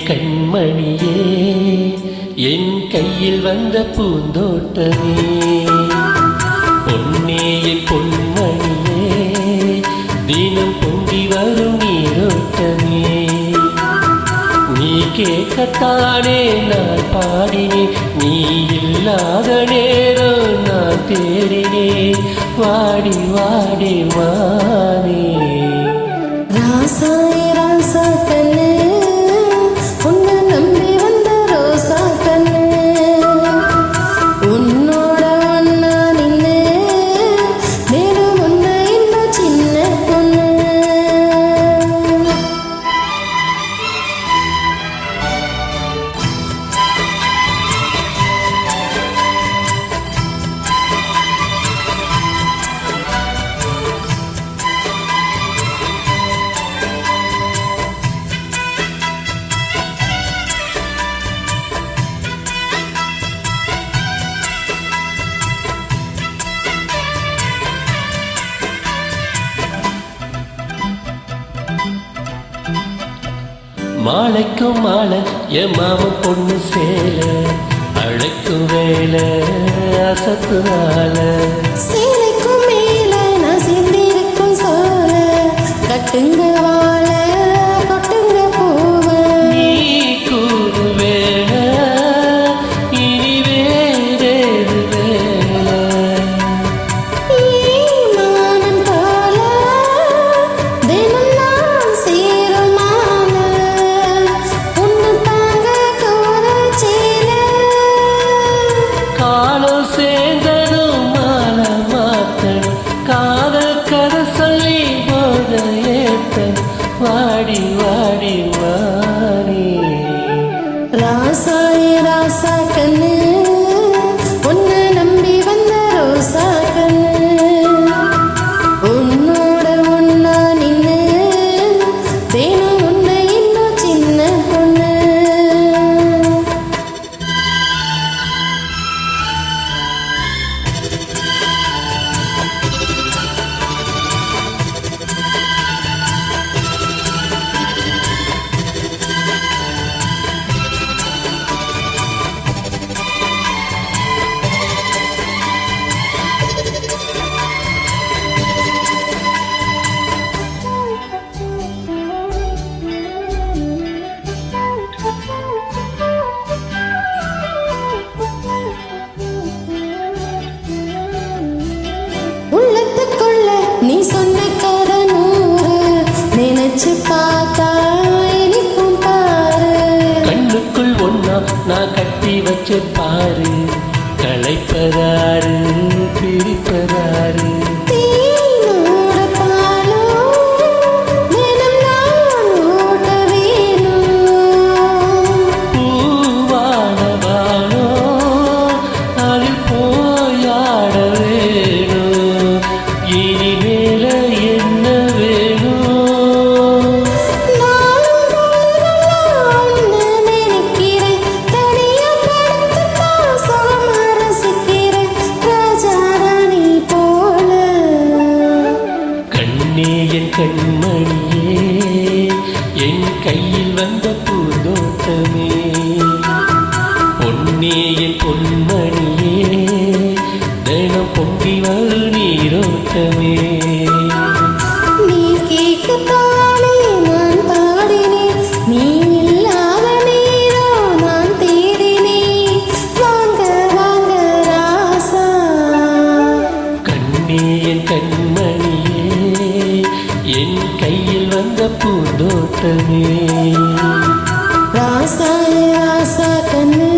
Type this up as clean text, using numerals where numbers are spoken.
கண்மணியே என் கையில் வந்த பூந்தோட்டமே பொன்னே என் பொன்மணியே தினம் பொங்கி வரும் நீரோட்டமே நீ கேட்கத்தானே நான் பாடினேன் நீ இல்லாத நேரம் நான் தேடினேன் வாடி வாடி வானே ராசாயே ராசா கண்ணு உன்னை நம்பி வந்த ரோசா கண்ணு உன்னோட ஒன்னா நின்னு நேரம் உன்னை இன்னும் சின்ன பொண்ணு மாலைக்கும் மாலை என் மாம பொண்ணு சேல அழைக்கும் வேலை அசத்து ஆல சேலைக்கும் மேல நான் சேர்ந்திருக்கும் சோல கட்டுங்க வாழ கொட்டுங்க பூவ நீ கூறு வேலை இனி வேறேது வேலை மானம் போல தினம் நான் சேரும் மால உன்னை தாங்க கோர சேல காலம் சேர்ந்ததும் மாலை மாத்தணும் காதல் கதை சொல்லி போத ஏத்தணும் வாடி வாடி வாடி ராசாயே ராசா கண்ணு உன்னை நம்பி வந்த ரோசா கண்ணு உன்னோட ஒன்னா நின்னு தினம் உன்னை இன்னும் சின்ன பொண்ணு உள்ளத்துக்குள்ள நீ சொன்ன கதை நூறு நினைச்சு பார்த்தா இனிக்கும் பாரு கண்ணுக்குள் ஒன்னா நான் கட்டி வச்சு பாரு களைப்பதாரு பிரிப்பதாரு தேனோட பாலும் தினம் நான் ஓட்ட வேணும் பூவானவானோ அதில் போயாட வேணும் இனிமேல என்ன வேணும் நானும் போனதெல்லாம் ஒன்னு நினைக்கிறேன் தனியா படுத்துதான் சுகமா ரசிக்கிறேன் ராஜா ராணி போல கண்ணே என் கண்மணியே என் கையில் வந்த பூந்தோட்டமே பொன்னே என் பொன்மணியே தினம் பொங்கி வரு நீரோட்டமே நீ கேட்கத்தானே நான் பாடினேன் நீ இல்லாத நேரம் நான் தேடினேன் வாங்க வாங்க ராசா கண்ணே என் கண்மணியே என் கையில் வந்த பூந்தோட்டமே ராசா ராசா கண்ணு